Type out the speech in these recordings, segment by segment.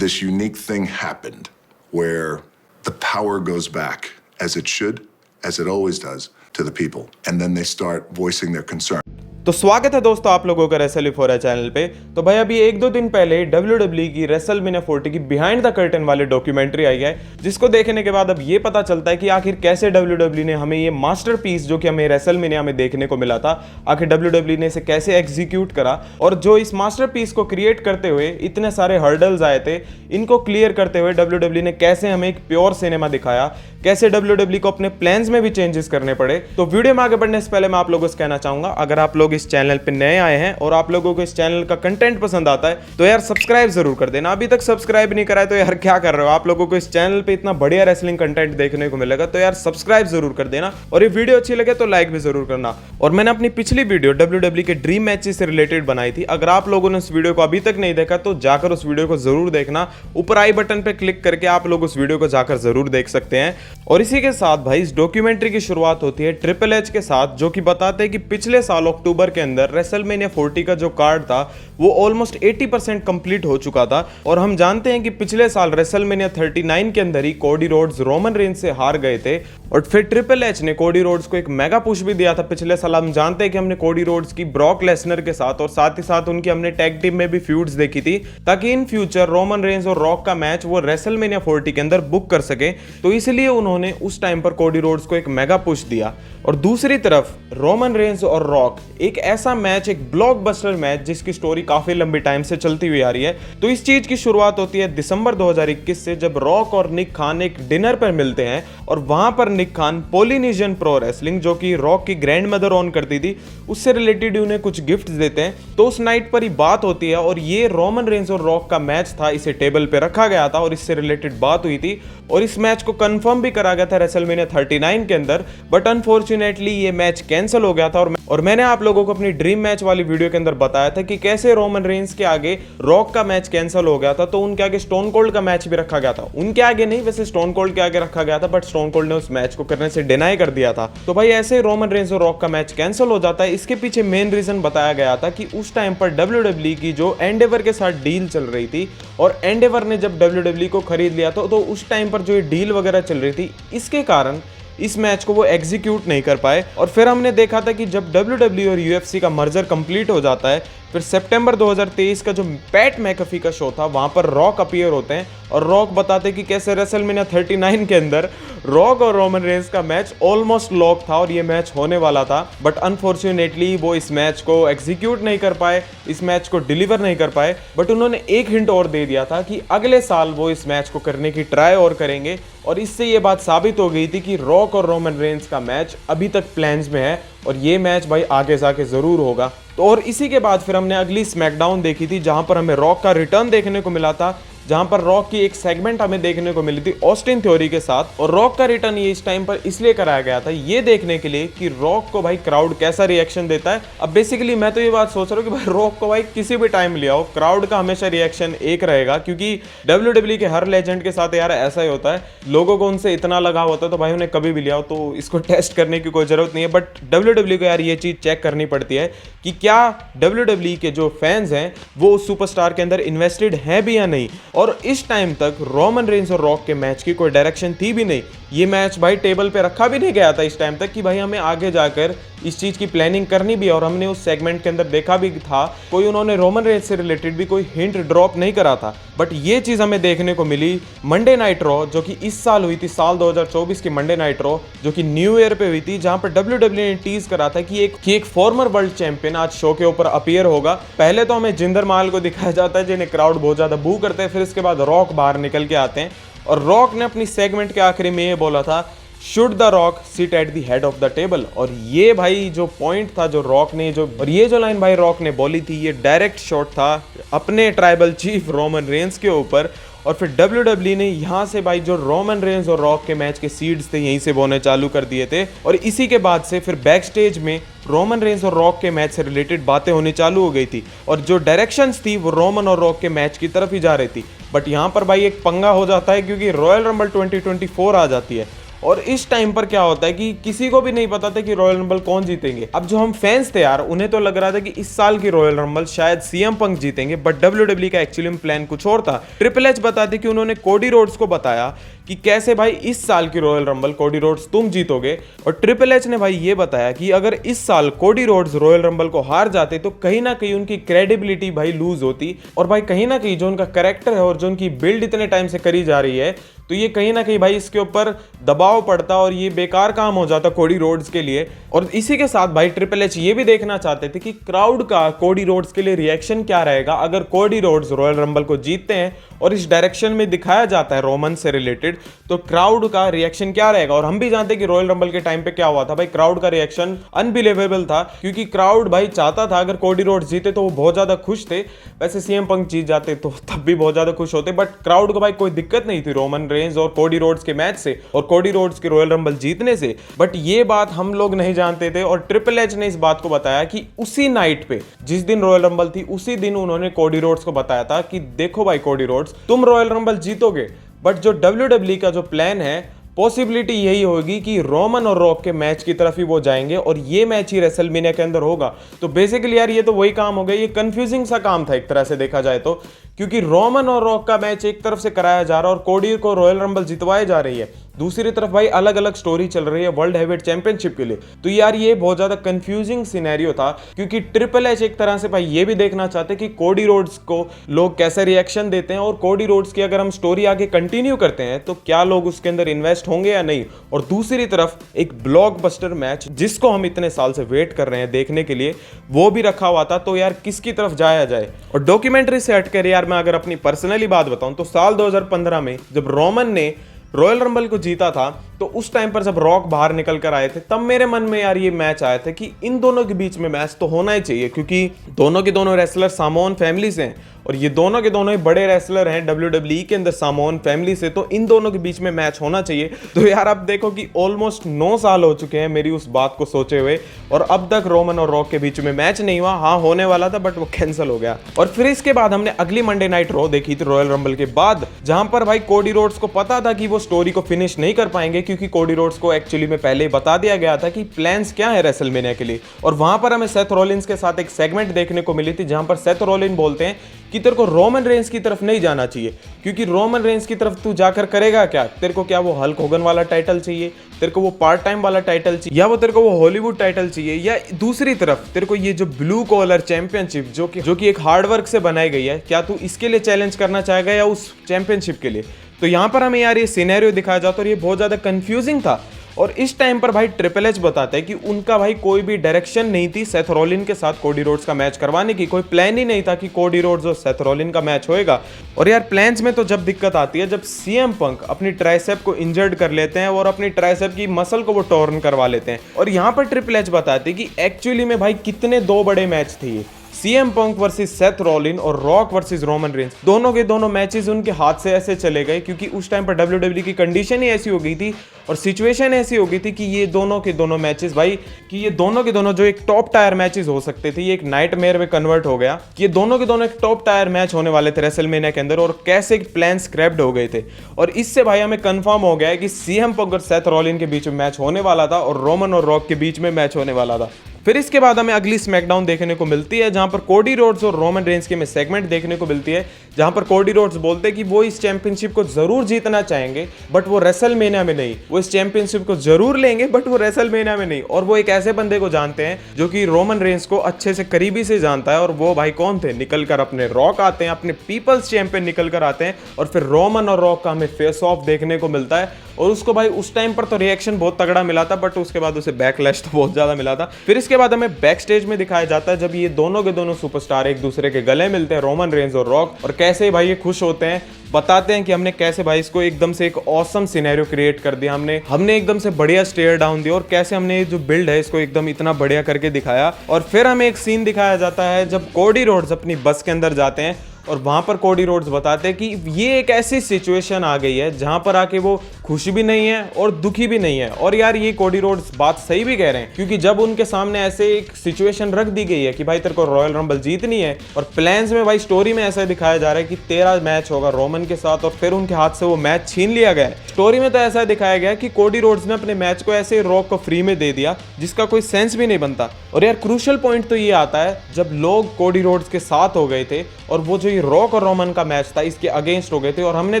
this unique thing happened where the power goes back, as it should, as it always does, to the people. And then they start voicing their concern. तो स्वागत है दोस्तों आप लोगों का रेसलिफोरा channel पे। तो भाई अभी 1-2 दिन पहले WWE की रेसलमेनिया 40 की बिहाइंड द कर्टन वाले डॉक्यूमेंट्री आई है, जिसको देखने के बाद अब ये पता चलता है कि आखिर कैसे WWE ने हमें ये मास्टरपीस जो कि हमें रेसलमेनिया में देखने को मिला था, आखिर WWE ने इसे कैसे एग्जीक्यूट करा, और जो इस मास्टरपीस को क्रिएट करते हुए इतने सारे हर्डल्स आए थे, इनको क्लियर करते हुए WWE ने कैसे हमें एक प्योर सिनेमा दिखाया, कैसे WWE को अपने प्लान्स में भी चेंजेस करने पड़े। तो वीडियो में आगे बढ़ने से पहले मैं आप लोगों से कहना चाहूंगा, अगर आप लोग इस चैनल पे नए आए हैं और आप लोगों को इस चैनल का कंटेंट पसंद आता है तो यार सब्सक्राइब जरूर कर देना। अभी तक सब्सक्राइब नहीं करा है तो यार क्या कर रहे हो, आप लोगों को इस चैनल पे इतना बढ़िया रेसलिंग कंटेंट देखने को मिलेगा, तो यार सब्सक्राइब जरूर कर देना, और ये वीडियो अच्छी लगे तो लाइक भी जरूर करना। और मैंने अपनी पिछली वीडियो WWE के ड्रीम मैचेस से रिलेटेड बनाई थी, अगर आप लोगों ने उस वीडियो को अभी तक नहीं देखा तो जाकर उस वीडियो को जरूर देखना, ऊपर आई बटन पे क्लिक करके आप लोग उस वीडियो को जाकर जरूर देख सकते हैं। और इसी के साथ भाई इस डॉक्यूमेंट्री की शुरुआत होती है ट्रिपल एच के साथ, जो कि बताते हैं कि पिछले साल अक्टूबर के अंदर रेसलमेनिया 40 का जो कार्ड था वो ऑलमोस्ट 80% कंप्लीट हो चुका था, और हम जानते हैं कि पिछले साल रेसलमेनिया 39 के अंदर ही कोडी रोड्स रोमन रेंज से हार गए थे, और फिर ट्रिपल एच ने कोडी रोड्स को एक मेगा पुश भी दिया था पिछले साल। हम जानते हैं कि हमने कोडी रोड्स की ब्रॉक लेसनर के साथ और साथ ही साथ उनकी हमने टैग टीम में भी फ्यूड्स देखी थी, ताकि इन फ्यूचर रोमन रेंज और रॉक का मैच वो रेसलमेनिया 40 के अंदर बुक कर सके, तो इसलिए उन्होंने उस टाइम पर कोडी रोड्स को एक मेगा पुश दिया। और दूसरी तरफ रोमन रेंज और रॉक, एक ऐसा मैच, एक ब्लॉकबस्टर मैच जिसकी स्टोरी काफी लंबी टाइम से चलती हुई आ रही है। तो इस चीज की शुरुआत होती है दिसंबर 2021 से, जब रॉक और निक खान एक डिनर पर मिलते हैं, और वहां पर निक खान पोलिनेशियन प्रो रेसलिंग, जो कि रॉक की ग्रैंड मदर ऑन करती थी, उससे रिलेटेड उन्हें कुछ गिफ्ट देते हैं। तो उस नाइट पर ही बात होती है, और ये रोमन रेंज और रॉक का मैच था, इसे टेबल पे रखा गया था और इससे रिलेटेड बात हुई थी, और इस मैच को कंफर्म भी करा गया था रेसलमेनिया 39 के अंदर। बट अनफॉर्चुनेटली ये मैच कैंसिल हो गया था, और मैंने आप लोगों को अपनी ड्रीम मैच वाली वीडियो के अंदर बताया था कि कैसे रोमन रेंज के आगे रॉक का मैच कैंसिल हो गया था, तो उनके आगे स्टोन कोल्ड का मैच भी रखा गया था। उनके आगे नहीं, वैसे स्टोन कोल्ड के आगे रखा गया था, बट स्टोन कोल्ड ने उस मैच को करने से डिनाई कर दिया था। तो भाई ऐसे रोमन रेंज और रॉक का मैच कैंसिल हो जाता है। इसके पीछे मेन रीजन बताया गया था कि उस टाइम पर WWE की जो एंडेवर के साथ डील चल रही थी, और एंडेवर ने जब WWE को खरीद लिया तो उस टाइम पर जो ये डील वगैरह चल रही थी, इसके कारण इस मैच को वो एग्जीक्यूट नहीं कर पाए। और फिर हमने देखा था कि जब WWE और UFC का मर्जर कंप्लीट हो जाता है, फिर सितंबर 2023 का जो पैट मैकफी का शो था, वहां पर रॉक अपीयर होते हैं, और रॉक बताते हैं कि कैसे रेसलमेनिया 39 के अंदर रॉक और रोमन रेंज का मैच ऑलमोस्ट लॉक था और ये मैच होने वाला था। बट अनफॉर्चुनेटली वो इस मैच को एग्जीक्यूट नहीं कर पाए, इस मैच को डिलीवर नहीं कर पाए। बट उन्होंने एक हिंट और दे दिया था कि अगले साल वो इस मैच को करने की ट्राई और करेंगे, और इससे ये बात साबित हो गई थी कि रॉक और रोमन रेंज का मैच अभी तक प्लान्स में है, और ये मैच भाई आगे जाके जरूर होगा। तो और इसी के बाद फिर हमने अगली स्मैकडाउन देखी थी, जहां पर हमें रॉक का रिटर्न देखने को मिला था, जहां पर रॉक की एक सेगमेंट हमें देखने को मिली थी ऑस्टिन थ्योरी के साथ। और रॉक का रिटर्न ये इस टाइम पर इसलिए कराया गया था, ये देखने के लिए कि रॉक को भाई क्राउड कैसा रिएक्शन देता है। अब बेसिकली मैं तो ये बात सोच रहा हूँ कि भाई रॉक को भाई किसी भी टाइम ले आओ, क्राउड का हमेशा रिएक्शन एक रहेगा, क्योंकि WWE के हर लेजेंड के साथ यार ऐसा ही होता है, लोगों को उनसे इतना लगाव होता है, तो भाई उन्हें कभी भी ले आओ, तो इसको टेस्ट करने की कोई जरूरत नहीं है। बट WWE को यार ये चीज चेक करनी पड़ती है कि क्या WWE के जो फैंस हैं वो उस सुपरस्टार के अंदर इन्वेस्टेड है भी या नहीं। और इस टाइम तक रोमन रेंज और रॉक के मैच की कोई डायरेक्शन थी भी नहीं, ये मैच भाई टेबल पे रखा भी नहीं गया था इस टाइम तक कि भाई हमें आगे जाकर इस चीज की प्लानिंग करनी भी है। और हमने उस सेगमेंट के अंदर देखा भी था, कोई उन्होंने रोमन रेंज से रिलेटेड भी कोई हिंट ड्रॉप नहीं करा था। बट ये चीज हमें देखने को मिली मंडे नाइट रॉ, जो कि इस साल हुई थी, साल 2024 की मंडे नाइट रॉ, जो कि न्यू ईयर पे हुई थी, जहां पर WWE ने टीज करा था कि एक फॉर्मर वर्ल्ड चैंपियन आज शो के ऊपर अपीयर होगा। पहले तो हमें जिंदर महल को दिखाया जाता है, जिन्हें क्राउड बहुत ज्यादा बू करते हैं, फिर इसके बाद रॉक बाहर निकल के आते हैं, और रॉक ने अपनी सेगमेंट के आखिरी में ये बोला था, should the rock sit at the head of the table. और ये भाई जो पॉइंट था जो रॉक ने और ये जो लाइन भाई रॉक ने बोली थी, ये डायरेक्ट शॉट था अपने ट्राइबल चीफ रोमन रेंज के ऊपर। और फिर WWE ने यहाँ से भाई जो रोमन रेंज और रॉक के मैच के सीड्स थे यहीं से बोने चालू कर दिए थे, और इसी के बाद से फिर बैक स्टेज में रोमन रेंज और रॉक के मैच से रिलेटेड बातें होनी चालू हो गई थी, और जो डायरेक्शंस थी वो रोमन और रॉक के मैच की तरफ ही जा रही थी। बट यहाँ पर भाई एक पंगा हो जाता है, क्योंकि रॉयल रंबल 2024 आ जाती है, और इस टाइम पर क्या होता है कि किसी को भी नहीं पता था कि रॉयल रंबल कौन जीतेंगे। अब जो हम फैंस थे यार, उन्हें तो लग रहा था कि इस साल की रॉयल रंबल शायद सीएम पंक जीतेंगे, बट WWE का एक्चुअली प्लान कुछ और था। ट्रिपल एच बताते कि उन्होंने कोडी रोड्स को बताया कि कैसे भाई इस साल की रॉयल रंबल कोडी रोड्स तुम जीतोगे, और ट्रिपल एच ने भाई ये बताया कि अगर इस साल कोडी रोड्स रॉयल रंबल को हार जाते तो कहीं ना कहीं उनकी क्रेडिबिलिटी भाई लूज होती, और भाई कहीं ना कहीं जो उनका कैरेक्टर है और जो उनकी बिल्ड इतने टाइम से करी जा रही है, तो ये कहीं ना कहीं भाई इसके ऊपर दबाव पड़ता और ये बेकार काम हो जाता कोडी रोड्स के लिए। और इसी के साथ भाई ट्रिपल एच ये भी देखना चाहते थे कि क्राउड का कोडी रोड्स के लिए रिएक्शन क्या रहेगा अगर कोडी रोड्स रॉयल रंबल को जीतते हैं और इस डायरेक्शन में दिखाया जाता है रोमन से रिलेटेड, तो क्राउड का रिएक्शन क्या रहेगा। और हम भी जानते हैं कि रॉयल रंबल के टाइम पे क्या हुआ था भाई, क्राउड का रिएक्शन अनबिलीवेबल था, क्योंकि क्राउड भाई चाहता था अगर कोडी रोड्स जीते तो वो बहुत ज्यादा खुश थे। वैसे सीएम पंक जीत जाते तो तब भी बहुत ज्यादा खुश होते, बट क्राउड को भाई कोई दिक्कत नहीं थी रोमन रेंज और कोडी रोड्स के मैच से और कोडी रोड्स के रॉयल रंबल जीतने से। बट ये बात हम लोग नहीं जानते थे, और ट्रिपल एच ने इस बात को बताया कि उसी नाइट पे जिस दिन रॉयल रंबल थी उसी दिन उन्होंने कोडी रोड्स को बताया था कि देखो भाई कोडी रोड्स, तुम रॉयल रंबल जीतोगे, बट जो WWE का जो प्लान है पॉसिबिलिटी यही होगी कि रोमन और रॉक के मैच की तरफ ही वो जाएंगे और ये मैच ही रेसलमेनिया के अंदर होगा। तो बेसिकली यार ये तो वही काम हो गया, ये कंफ्यूजिंग सा काम था एक तरह से देखा जाए तो, क्योंकि रोमन और रॉक का मैच एक तरफ से कराया जा रहा है और कोडी को रॉयल रंबल जितवाई जा रही है, दूसरी तरफ भाई अलग अलग स्टोरी चल रही है वर्ल्ड हैवीवेट चैंपियनशिप के लिए। तो यार ये बहुत ज्यादा कंफ्यूजिंग सिनेरियो था, क्योंकि ट्रिपल एच एक तरह से भाई ये भी देखना चाहते कि कोडी रोड्स को लोग कैसे रिएक्शन देते हैं, और कोडी रोड्स की अगर हम स्टोरी आगे कंटिन्यू करते हैं तो क्या लोग उसके अंदर इन्वेस्ट होंगे या नहीं। और दूसरी तरफ एक ब्लॉकबस्टर मैच जिसको हम इतने साल से वेट कर रहे हैं देखने के लिए, वो भी रखा हुआ था। तो यार किसकी तरफ जाया जाए। और डॉक्यूमेंट्री से हटकर यार मैं अगर अपनी पर्सनली बात बताऊं तो साल 2015 में जब रोमन ने रॉयल रंबल को जीता था, तो उस टाइम पर जब रॉक बाहर निकल कर आए थे तब मेरे मन में यार ये मैच आया था कि इन दोनों के बीच में मैच तो होना ही चाहिए, क्योंकि दोनों के दोनों रेसलर सामोन फैमिली से हैं और ये दोनों के दोनों ही बड़े रेसलर हैं WWE के अंदर सामोन फैमिली से, तो इन दोनों के बीच में मैच होना चाहिए। तो यार अब देखो कि ऑलमोस्ट 9 साल हो चुके हैं मेरी उस बात को सोचे हुए, और अब तक रोमन और रॉक के बीच में मैच नहीं हुआ। हाँ होने वाला था बट वो कैंसिल हो गया। और फिर इसके बाद हमने अगली मंडे नाइट रॉ देखी थी रॉयल रंबल के बाद, जहां पर भाई कोडी रोड्स को पता था कि वो स्टोरी को फिनिश नहीं कर पाएंगे, क्योंकि कोडी रोड्स को एक्चुअली में पहले ही बता दिया गया था कि प्लान्स क्या है रेसलमेनिया के लिए। और वहां पर हमें सेथ रॉलिन्स के साथ एक सेगमेंट देखने को मिली थी जहां पर सेथ रॉलिन बोलते हैं कि तेरे को रोमन रेंज की तरफ नहीं जाना चाहिए, क्योंकि रोमन रेंज की तरफ तू जाकर करेगा क्या, तेरे को क्या वो हल्क होगन वाला टाइटल चाहिए, तेरे को वो पार्ट टाइम वाला टाइटल चाहिए, या वो तेरे को वो हॉलीवुड टाइटल चाहिए, या दूसरी तरफ तेरे को ये जो ब्लू कॉलर चैंपियनशिप जो कि एक हार्डवर्क से बनाई गई है, क्या तू इसके लिए चैलेंज करना चाहेगा या उस चैंपियनशिप के लिए। तो यहाँ पर हमें यार ये सिनेरियो दिखाया जाता और ये बहुत ज्यादा कंफ्यूजिंग था। और इस टाइम पर भाई ट्रिपल एच बताता है कि उनका भाई कोई भी डायरेक्शन नहीं थी सेथ रॉलिन के साथ कोडी रोड्स का मैच करवाने की, कोई प्लान ही नहीं था कि कोडी रोड्स और सेथ रॉलिन का मैच होएगा। और यार प्लान्स में तो जब दिक्कत आती है जब सीएम पंक अपनी ट्राइसेप को इंजर्ड कर लेते हैं और अपनी ट्राइसेप की मसल को वो टॉर्न करवा लेते हैं। और यहाँ पर ट्रिपल एच बताते हैं कि एक्चुअली में भाई कितने 2 बड़े मैच थे ये, CM Punk versus Seth Rollin और रॉक वर्सेस रोमन रेंज। दोनों के दोनों मैचेस उनके हाथ से ऐसे चले गए, क्योंकि उस टाइम पर WWE की कंडीशन ही ऐसी हो गई थी और सिचुएशन ऐसी हो गई थी कि ये दोनों के दोनों मैचेस भाई, कि ये दोनों के दोनों जो एक टॉप टायर मैचेस हो सकते थे, ये एक नाइटमेयर में कन्वर्ट हो गया कि ये दोनों के दोनों एक टॉप टायर मैच होने वाले थे रेसलमेनिया के अंदर, और कैसे प्लान स्क्रैप्ड हो गए थे। और इससे भाई हमें कंफर्म हो गया है कि सीएम पंक और सेथ रॉलिन के बीच में मैच होने वाला था और रोमन और रॉक के बीच में मैच होने वाला था। फिर इसके बाद हमें अगली स्मैकडाउन देखने को मिलती है जहां पर कोडी रोड्स और रोमन रेंज की हमें सेगमेंट देखने को मिलती है, जहां पर कोडी रोड्स बोलते हैं कि वो इस चैंपियनशिप को जरूर जीतना चाहेंगे बट वो रेसलमेनिया में नहीं, वो इस चैंपियनशिप को जरूर लेंगे बट वो रेसलमेनिया में नहीं। और वो एक ऐसे बंदे को जानते हैं जो कि रोमन रेंज को अच्छे से करीबी से जानता है, और वो भाई कौन थे, निकल कर अपने रॉक आते हैं, अपने पीपल्स चैंपियन निकल कर आते हैं, और फिर रोमन और रॉक का हमें फेस ऑफ देखने को मिलता है। और उसको भाई उस टाइम पर तो रिएक्शन बहुत तगड़ा मिला था, बट उसके बाद उसे बैकलैश तो बहुत ज्यादा मिला था। फिर इसके बाद हमें बैक स्टेज में दिखाया जाता है जब ये दोनों के दोनों सुपरस्टार एक दूसरे के गले मिलते हैं, रोमन रेंज और रॉक, और कैसे भाई ये खुश होते हैं, बताते हैं कि हमने कैसे भाई इसको एकदम से एक ऑसम सिनेरियो क्रिएट कर दिया, हमने एकदम से बढ़िया स्टेयर डाउन दिया, और कैसे हमने जो बिल्ड है इसको एकदम इतना बढ़िया करके दिखाया। और फिर हमें एक सीन दिखाया जाता है जब कोडी रोड्स अपनी बस के अंदर जाते हैं, और वहां पर कोडी रोड्स बताते हैं कि ये एक ऐसी सिचुएशन आ गई है जहां पर आके वो खुश भी नहीं है और दुखी भी नहीं है। और यार ये कोडी रोड्स बात सही भी कह रहे हैं, क्योंकि जब उनके सामने ऐसे एक सिचुएशन रख दी गई है कि भाई तेरे को रॉयल रंबल जीतनी है, और प्लान्स में भाई स्टोरी में ऐसा दिखाया जा रहा है कि तेरा मैच होगा रोमन के साथ, और फिर उनके हाथ से वो मैच छीन लिया गया है। स्टोरी में तो ऐसा दिखाया गया कि कोडी रोड्स ने अपने मैच को ऐसे रॉक को फ्री में दे दिया जिसका कोई सेंस भी नहीं बनता। और यार क्रूशियल पॉइंट तो ये आता है जब लोग कोडी रोड्स के साथ हो गए थे और वो जो ये रॉक और रोमन का मैच था इसके अगेंस्ट हो गए थे, और हमने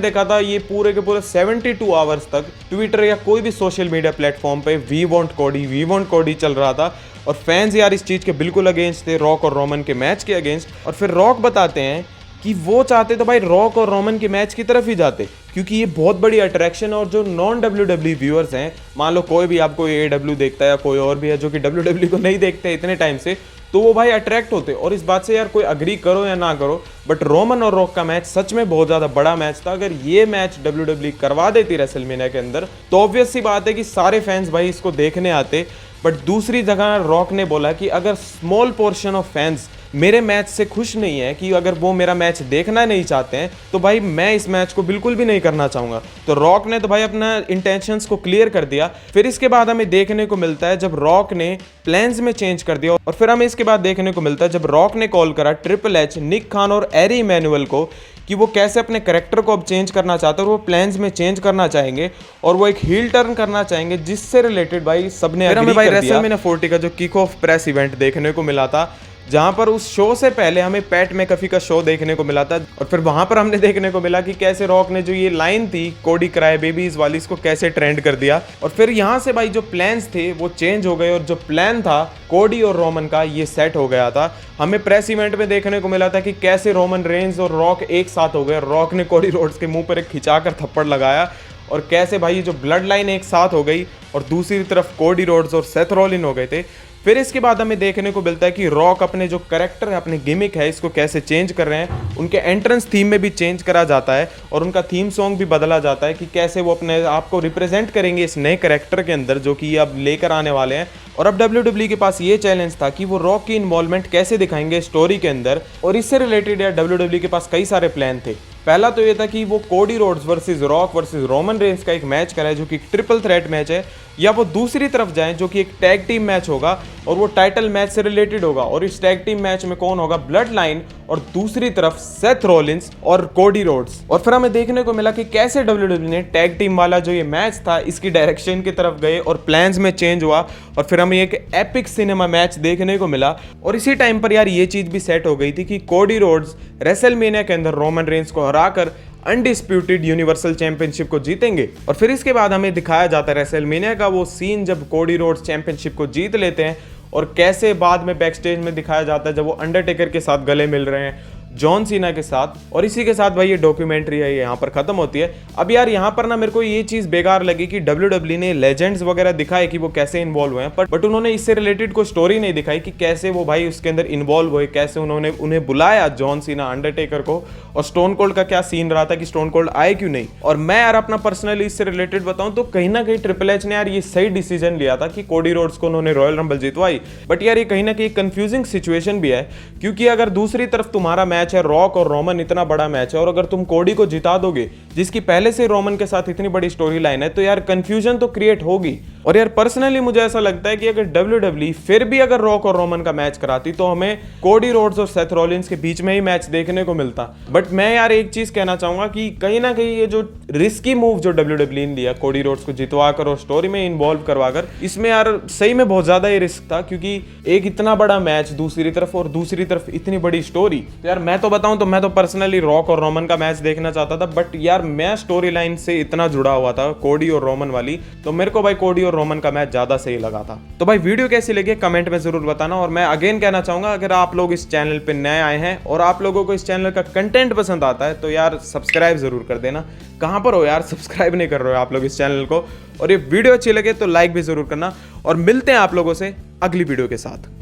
देखा था ये पूरे के पूरे 72 आवर्स तक ट्विटर या कोई भी सोशल मीडिया प्लेटफॉर्म पे वी वांट कोडी चल रहा था, और फैंस यार इस चीज के बिल्कुल अगेंस्ट थे, रॉक और रोमन के मैच के अगेंस्ट। और फिर रॉक बताते हैं कि वो चाहते तो भाई रॉक और रोमन के मैच की तरफ ही जाते, क्योंकि ये बहुत बड़ी अट्रैक्शन, और जो नॉन WWE व्यूअर्स हैं, मान लो कोई भी आपको AEW देखता है या कोई और भी है जो कि WWE को नहीं देखते इतने टाइम से, तो वो भाई अट्रैक्ट होते। और इस बात से यार कोई अग्री करो या ना करो, बट रोमन और रॉक का मैच सच में बहुत ज़्यादा बड़ा मैच था। अगर ये मैच WWE करवा देती रेसलमेनिया के अंदर तो ऑब्वियस सी बात है कि सारे फैंस भाई इसको देखने आते। बट दूसरी जगह रॉक ने बोला कि अगर स्मॉल पोर्शन ऑफ फैंस मेरे मैच से खुश नहीं है, कि अगर वो मेरा मैच देखना नहीं चाहते हैं, तो भाई मैं इस मैच को बिल्कुल भी नहीं करना चाहूँगा। तो रॉक ने तो भाई अपना इंटेंशंस को क्लियर कर दिया। फिर इसके बाद हमें देखने को मिलता है जब रॉक ने प्लान्स में चेंज कर दिया, और फिर हमें इसके बाद देखने को मिलता है जब रॉक ने कॉल करा ट्रिपल एच, निक खान और एरी इमैनुअल को कि वो कैसे अपने कैरेक्टर को अब चेंज करना चाहते हैं, और वो प्लान्स में चेंज करना चाहेंगे और वो एक हील टर्न करना चाहेंगे, जिससे रिलेटेड भाई सबने एग्री कर दिया। रेसलमेनिया 40 का जो किक ऑफ प्रेस इवेंट देखने को मिला था, जहां पर उस शो से पहले हमें पैट मैकफी का शो देखने को मिला था, और फिर वहां पर हमने देखने को मिला कि कैसे रॉक ने जो ये लाइन थी कोडी क्राई बेबीज वाली, इसको कैसे ट्रेंड कर दिया। और फिर यहां से भाई जो प्लान्स थे वो चेंज हो गए, और जो प्लान था कोडी और रोमन का ये सेट हो गया था। हमें प्रेस इवेंट में देखने को मिला था कि कैसे रोमन रेंज और रॉक एक साथ हो गए, रॉक ने कोडी रोड्स के मुंह पर एक खिंचाकर थप्पड़ लगाया, और कैसे भाई ये जो ब्लड लाइन एक साथ हो गई, और दूसरी तरफ कोडी रोड्स और सेथ रॉलिन हो गए थे। फिर इसके बाद हमें देखने को मिलता है कि रॉक अपने जो कैरेक्टर है, अपने गिमिक है, इसको कैसे चेंज कर रहे हैं। उनके एंट्रेंस थीम में भी चेंज करा जाता है, और उनका थीम सॉन्ग भी बदला जाता है कि कैसे वो अपने आप को रिप्रेजेंट करेंगे इस नए कैरेक्टर के अंदर जो कि अब लेकर आने वाले हैं। और अब WWE के पास ये चैलेंज था कि वो रॉक की इन्वॉल्वमेंट कैसे दिखाएंगे स्टोरी के अंदर, और इससे रिलेटेड यार WWE के पास कई सारे प्लान थे। पहला तो ये था कि वो Cody Rhodes versus rock versus Roman Reigns का एक मैच कराए जो कि ट्रिपल थ्रेट मैच है, या वो दूसरी तरफ जाएं जो कि एक टैग टीम मैच होगा और वो टाइटल मैच से रिलेटेड होगा, और इस टैग टीम मैच में कौन होगा, ब्लड लाइन, और दूसरी तरफ सेथ रॉलिन्स और कोडी रोड्स। और फिर हमें देखने को मिला कि कैसे WWE ने टैग टीम वाला जो ये मैच था इसकी डायरेक्शन की तरफ गए और प्लान्स में चेंज हुआ, और फिर हमें एक एपिक सिनेमा मैच देखने को मिला। और इसी टाइम पर यार ये चीज भी सेट हो गई थी कि कोडी रोड्स रेसलमेनिया के अंदर रोमन रेंस को हराकर अनडिस्प्यूटेड यूनिवर्सल चैंपियनशिप को जीतेंगे। और फिर इसके बाद हमें दिखाया जाता है रेसलमेनिया का वो सीन जब कोडी रोड्स चैंपियनशिप को जीत लेते हैं, और कैसे बाद में बैकस्टेज में दिखाया जाता है जब वो अंडरटेकर के साथ गले मिल रहे हैं, जॉन सीना के साथ। और इसी के साथ भाई ये डॉक्यूमेंट्री है यहाँ पर खत्म होती है। अब यार यहाँ पर ना मेरे को ये चीज बेकार लगी कि WWE ने लेजेंड्स वगैरह दिखाए कि वो कैसे इन्वॉल्व हुए हैं, बट उन्होंने इससे रिलेटेड कोई स्टोरी नहीं दिखाई कि कैसे वो भाई उसके अंदर इन्वॉल्व हुए, कैसे उन्होंने उन्हें बुलाया जॉन सीना, अंडरटेकर को, और स्टोन कोल्ड का क्या सीन रहा था कि स्टोन कोल्ड आए क्यों नहीं। और मैं यार अपना पर्सनली इससे रिलेटेड बताऊं तो कहीं ना कहीं ट्रिपल एच ने यार ये सही डिसीजन लिया था कि कोडी रोड्स को उन्होंने रॉयल रंबल जितवाई। बट यार ये कहीं ना कहीं कंफ्यूजिंग सिचुएशन भी है, क्योंकि अगर दूसरी तरफ तुम्हारा मैच है रॉक और रोमन, इतना बड़ा मैच है, और अगर तुम कोडी को जिता दोगे जिसकी पहले से रोमन के साथ इतनी बड़ी स्टोरी लाइन है, तो यार कंफ्यूजन तो क्रिएट होगी। और यार पर्सनली मुझे ऐसा लगता है कि अगर WWE फिर भी अगर रॉक और रोमन का मैच कराती तो हमें कोडी रोड्स और सेथ रॉलिन्स के बीच में ही मैच देखने को मिलता। बट मैं यार एक चीज कहना चाहूंगा कि कहीं ना कहीं ये जो रिस्की मूव जो WWE ने लिया कोडी रोड्स को जितवा कर और स्टोरी में इन्वॉल्व करवाकर, इसमें यार सही में बहुत ज्यादा ही रिस्क था, क्योंकि एक इतना बड़ा मैच दूसरी तरफ और दूसरी तरफ इतनी बड़ी स्टोरी। तो यार मैं तो बताऊं तो मैं तो पर्सनली रॉक और रोमन का मैच देखना चाहता था, बट यार मैं स्टोरी लाइन से इतना जुड़ा हुआ था कोडी और रोमन वाली, तो मेरे को भाई कोडी और रोमन का मैच ज्यादा सही लगा था। तो भाई वीडियो कैसी लगी कमेंट में जरूर बताना। और मैं अगेन कहना चाहूंगा अगर आप लोग इस चैनल पे नए आए हैं और आप लोगों को इस चैनल का कंटेंट पसंद आता है तो यार सब्सक्राइब जरूर कर देना। कहां पर हो यार, सब्सक्राइब नहीं कर रहे हो आप लोग इस चैनल को। और ये वीडियो अच्छी लगे तो लाइक भी जरूर करना, और मिलते हैं आप लोगों से अगली वीडियो के साथ।